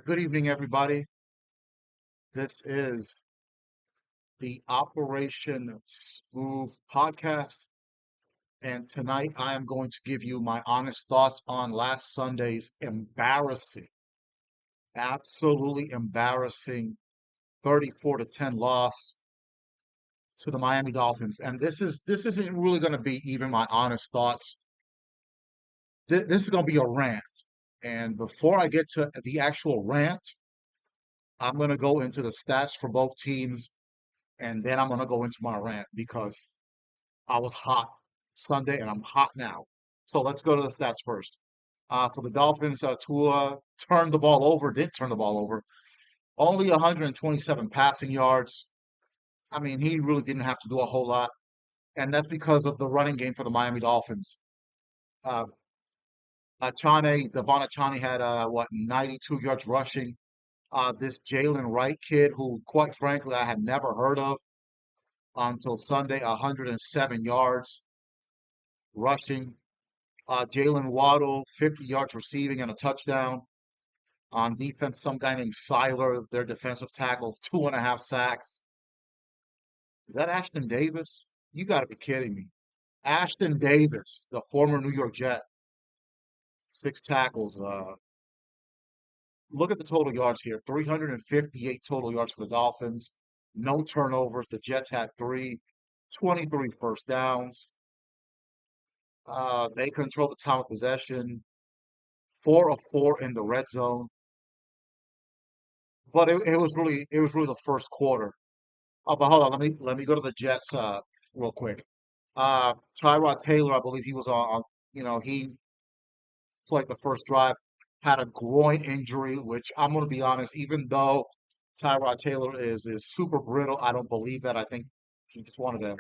Good evening, everybody. This is the Operation Smooth podcast, and tonight I am going to give you my honest thoughts on last Sunday's embarrassing, absolutely embarrassing 34 to 10 loss to the Miami Dolphins. And this isn't really going to be even my honest thoughts. This is going to be a rant. And before I get to the actual rant, I'm going to go into the stats for both teams and then I'm gonna go into my rant because I was hot Sunday and I'm hot now. So let's go to the stats first. For the Dolphins, Tua turned the ball over, didn't turn the ball over. Only 127 passing yards. I mean, he really didn't have to do a whole lot, and that's because of the running game for the Miami Dolphins. Uh, Devon Achane had 92 yards rushing. This Jalen Wright kid, who quite frankly I had never heard of until Sunday, 107 yards rushing. Jalen Waddle, 50 yards receiving and a touchdown. On defense, some guy named Seiler, their defensive tackle, 2.5 sacks. Is that Ashton Davis? You got to be kidding me. Ashton Davis, the former New York Jet, 6 tackles. Look at the total yards here, 358 total yards for the Dolphins. No turnovers. The Jets had three, 23 first downs. They control the time of possession, 4 of 4 in the red zone. But it was really the first quarter. Oh, but hold on, let me go to the Jets real quick. Tyrod Taylor, I believe he was he played the first drive, had a groin injury, which I'm gonna be honest, even though Tyrod Taylor is super brittle, I don't believe that. I think he just wanted to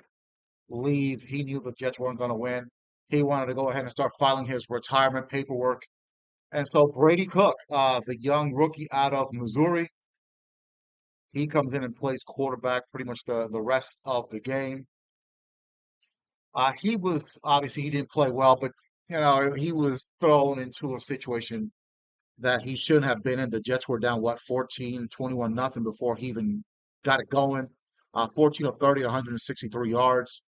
leave. He knew the Jets weren't gonna win. He wanted to go ahead and start filing his retirement paperwork. And so Brady Cook, the young rookie out of Missouri, he comes in and plays quarterback pretty much the rest of the game. He was obviously he didn't play well, but he was thrown into a situation that he shouldn't have been in. The Jets were down what 14, 21 nothing before he even got it going. 14 of 30, 163 yards,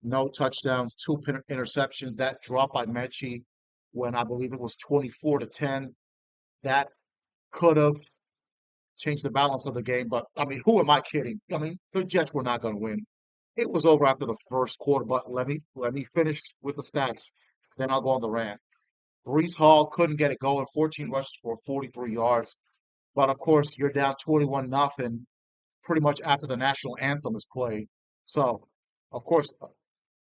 no touchdowns, two interceptions. That drop by Mechie when I believe it was 24 to 10, that could have changed the balance of the game. But I mean, who am I kidding? I mean, the Jets were not going to win. It was over after the first quarter, but let me finish with the stats. Then I'll go on the rant. Brees Hall couldn't get it going, 14 rushes for 43 yards. But of course, you're down 21 nothing pretty much after the national anthem is played. So, of course,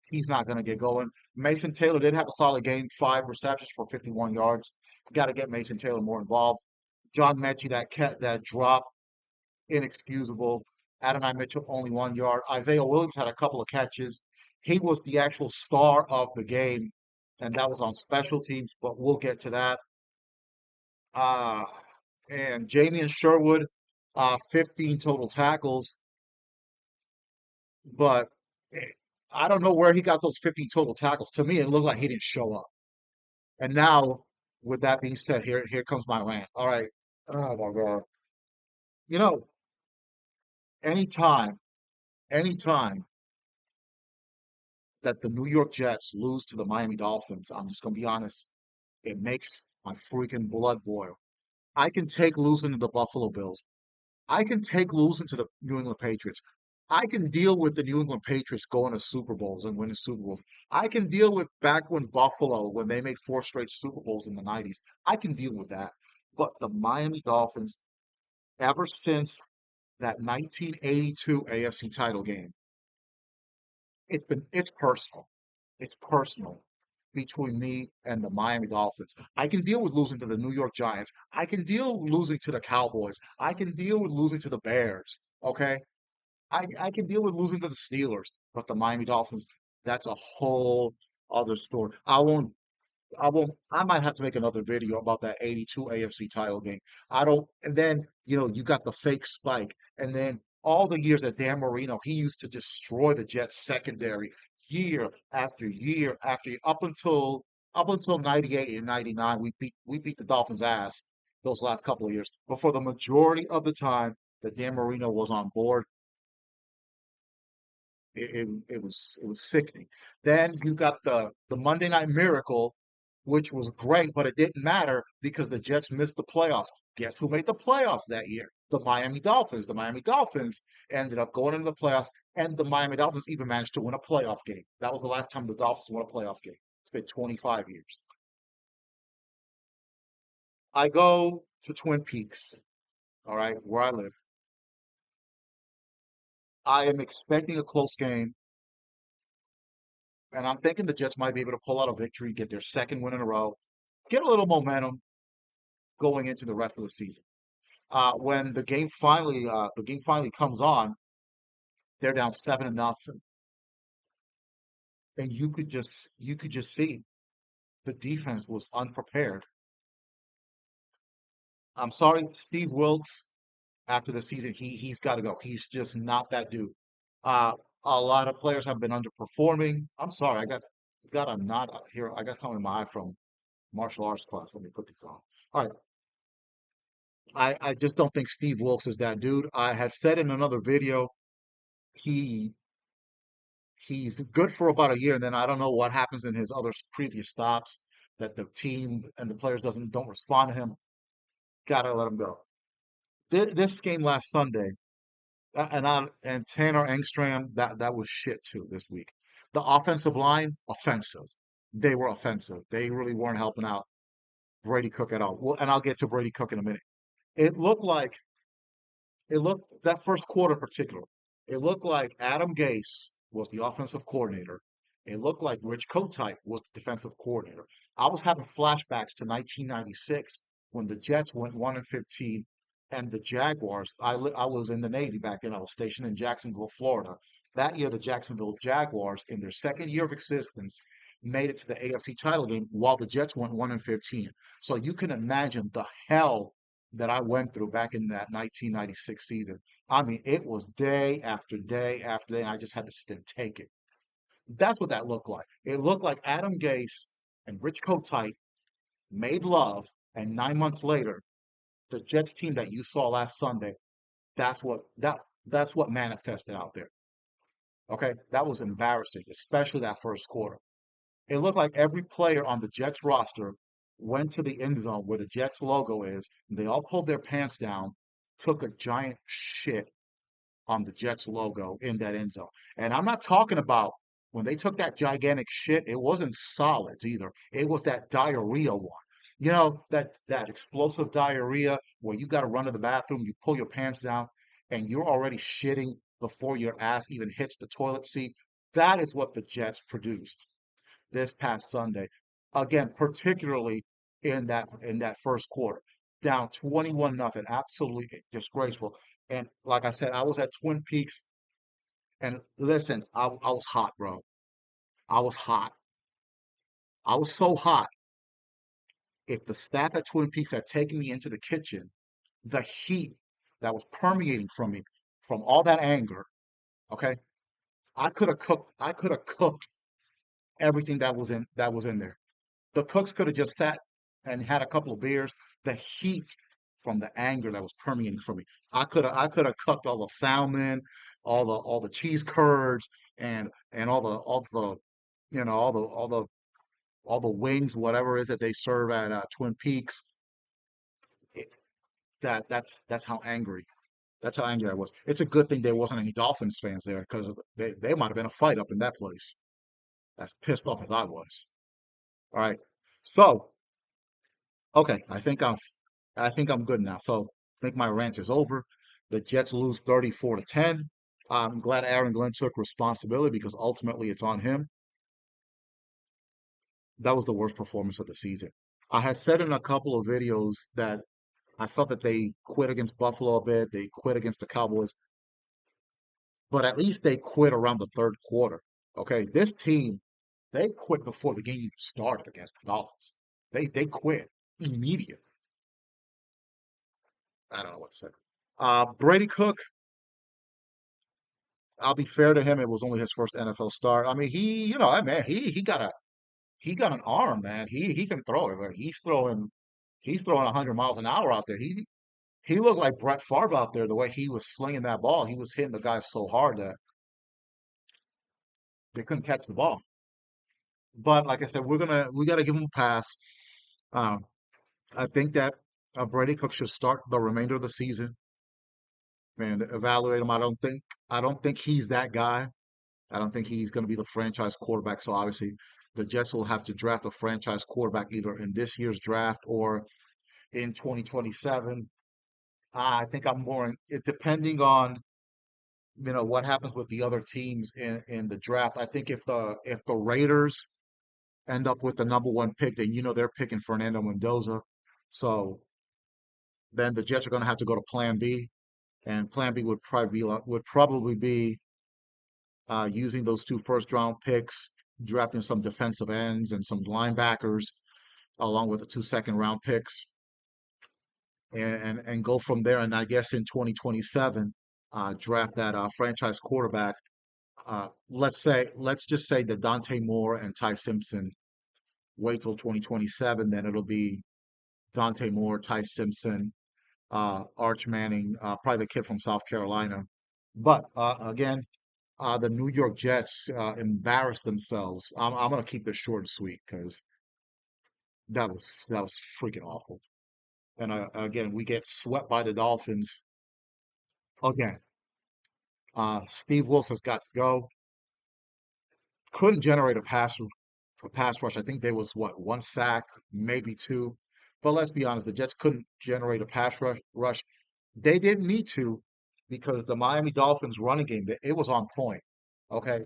he's not going to get going. Mason Taylor did have a solid game, 5 receptions for 51 yards. Got to get Mason Taylor more involved. John Mechie, that drop, inexcusable. Adonai Mitchell, only 1 yard. Isaiah Williams had a couple of catches. He was the actual star of the game, and that was on special teams, but we'll get to that. Uh, and Jamie Sherwood, 15 total tackles, but eh, I don't know where he got those 15 total tackles. To me, it looked like he didn't show up. And now, with that being said, here comes my rant. All right. Oh my God. You know, anytime, anytime that the New York Jets lose to the Miami Dolphins, I'm just gonna be honest, it makes my freaking blood boil. I can take losing to the Buffalo Bills. I can take losing to the New England Patriots. I can deal with the New England Patriots going to Super Bowls and winning Super Bowls. I can deal with back when Buffalo, when they made 4 straight Super Bowls in the 90s. I can deal with that. But the Miami Dolphins, ever since that 1982 AFC title game, it's personal. It's personal between me and the Miami Dolphins. I can deal with losing to the New York Giants. I can deal with losing to the Cowboys. I can deal with losing to the Bears. Okay. I can deal with losing to the Steelers, but the Miami Dolphins, that's a whole other story. I might have to make another video about that 82 AFC title game. I don't, and then, you got the fake spike. And then all the years that Dan Marino, he used to destroy the Jets secondary year after year after year, up until 98 and 99, we beat the Dolphins ass. those last couple of years. But for the majority of the time that Dan Marino was on board, it was sickening. Then you got the Monday Night Miracle, which was great, but it didn't matter because the Jets missed the playoffs. Guess who made the playoffs that year? The Miami Dolphins. The Miami Dolphins ended up going into the playoffs, and the Miami Dolphins even managed to win a playoff game. That was the last time the Dolphins won a playoff game. It's been 25 years. I go to Twin Peaks, all right, where I live. I am expecting a close game, and I'm thinking the Jets might be able to pull out a victory, get their second win in a row, get a little momentum going into the rest of the season. When the game finally comes on, they're down 7-0, and you could just see the defense was unprepared. I'm sorry, Steve Wilkes. After the season, he's got to go. He's just not that dude. Uh, a lot of players have been underperforming. I'm sorry, I got a not here. I got something in my eye from martial arts class. Let me put these on. All right, I just don't think Steve Wilkes is that dude. I had said in another video he he's good for about a year, and then I don't know what happens in his other previous stops that the team and the players doesn't don't respond to him. Gotta let him go. This game last Sunday, and Tanner Engstrom, that was shit too this week. The offensive line, offensive. They were offensive. They really weren't helping out Brady Cook at all. Well, and I'll get to Brady Cook in a minute. It looked like it looked that first quarter in particular. It looked like Adam Gase was the offensive coordinator. It looked like Rich Kotite was the defensive coordinator. I was having flashbacks to 1996 when the Jets went 1-15 and the Jaguars. I was in the Navy back then. I was stationed in Jacksonville, Florida. That year, the Jacksonville Jaguars, in their second year of existence, made it to the AFC title game while the Jets went 1-15. So you can imagine the hell that I went through back in that 1996 season. I mean, it was day after day after day, and I just had to sit and take it. That's what that looked like. It looked like Adam Gase and Rich Kotite made love, and 9 months later, the Jets team that you saw last Sunday, that's what manifested out there. Okay, that was embarrassing, especially that first quarter. It looked like every player on the Jets roster went to the end zone where the Jets logo is. And they all pulled their pants down, took a giant shit on the Jets logo in that end zone. And I'm not talking about when they took that gigantic shit, it wasn't solids either. It was that diarrhea one. You know, that explosive diarrhea where you got to run to the bathroom, you pull your pants down, and you're already shitting before your ass even hits the toilet seat. That is what the Jets produced this past Sunday. Again, particularly in that first quarter, down 21-0, absolutely disgraceful. And like I said, I was at Twin Peaks, and listen, I was hot, bro. I was hot. I was so hot. If the staff at Twin Peaks had taken me into the kitchen, the heat that was permeating from me, from all that anger, okay, I could have cooked. I could have cooked everything that was in there. The cooks could have just sat and had a couple of beers. The heat from the anger that was permeating from me. I could have cooked all the salmon, all the cheese curds, and all the all the wings, whatever it is that they serve at Twin Peaks. It, that's how angry. That's how angry I was. It's a good thing there wasn't any Dolphins fans there because they might have been a fight up in that place. As pissed off as I was. All right. So, okay, I think I'm good now. So I think my rant is over. The Jets lose 34-10. I'm glad Aaron Glenn took responsibility because ultimately it's on him. That was the worst performance of the season. I had said in a couple of videos that I felt that they quit against Buffalo a bit, they quit against the Cowboys, but at least they quit around the third quarter. Okay, this team, they quit before the game even started against the Dolphins. They quit immediately. I don't know what to say. Brady Cook, I'll be fair to him. It was only his first NFL start. I mean, man, he got an arm, man. He can throw it, but he's throwing. He's throwing 100 miles an hour out there. He looked like Brett Favre out there the way he was slinging that ball. He was hitting the guys so hard that they couldn't catch the ball. But like I said, we gotta give him a pass. Um, I think that Brady Cook should start the remainder of the season and evaluate him. I don't think he's that guy. I don't think he's going to be the franchise quarterback. So obviously, the Jets will have to draft a franchise quarterback either in this year's draft or in 2027. I think I'm more depending on what happens with the other teams in the draft. I think if the Raiders end up with the number one pick, then they're picking Fernando Mendoza. So then the Jets are going to have to go to Plan B, and Plan B would probably be using those two first round picks, drafting some defensive ends and some linebackers, along with the two second round picks, and go from there. And I guess in 2027, draft that franchise quarterback. Let's just say that Dante Moore and Ty Simpson wait till 2027. Then it'll be Dante Moore, Ty Simpson, Arch Manning, probably the kid from South Carolina. But again, the New York Jets embarrassed themselves. I'm gonna keep this short and sweet because that was freaking awful. And again, we get swept by the Dolphins again. Steve Wilson's got to go. Couldn't generate a pass rush. I think there was what one sack, maybe two. But let's be honest, the Jets couldn't generate a pass rush. They didn't need to because the Miami Dolphins running game, it was on point. Okay.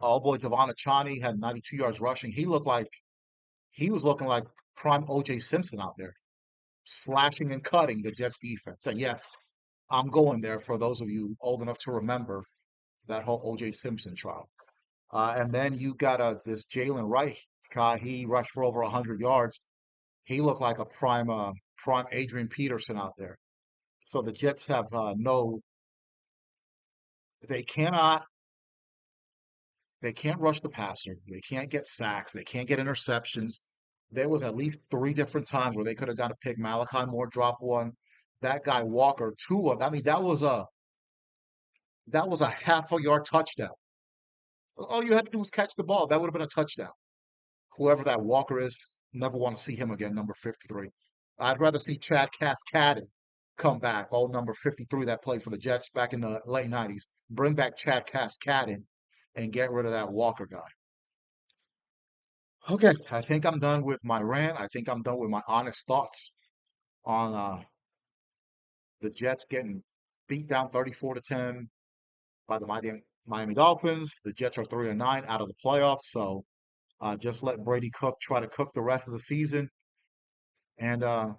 Oh boy, Devon Achani had 92 yards rushing. He was looking like prime OJ Simpson out there, slashing and cutting the Jets defense. And yes, I'm going there for those of you old enough to remember that whole OJ Simpson trial. And then you got this Jalen Wright guy. He rushed for over 100 yards. He looked like a prime Adrian Peterson out there. So the Jets have they cannot, they can't rush the passer. They can't get sacks. They can't get interceptions. There was at least three different times where they could have got a pick. Malachi Moore dropped one. That guy Walker, two of. I mean, that was a half a yard touchdown. All you had to do was catch the ball. That would have been a touchdown. Whoever that Walker is, never want to see him again, number 53. I'd rather see Chad Cascadden come back, old number 53 that played for the Jets back in the late 90s. Bring back Chad Cascadden and get rid of that Walker guy. Okay, I think I'm done with my rant. I think I'm done with my honest thoughts on the Jets getting beat down 34 to 10 by the Miami Dolphins. The Jets are 3-9 out of the playoffs, so just let Brady cook, try to cook the rest of the season, and I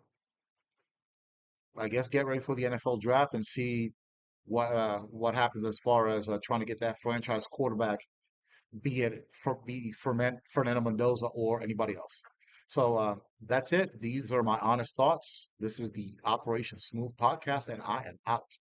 guess get ready for the NFL draft and see what happens as far as trying to get that franchise quarterback, be Fernando Mendoza or anybody else. So that's it. These are my honest thoughts. This is the Operation Smooth podcast, and I am out.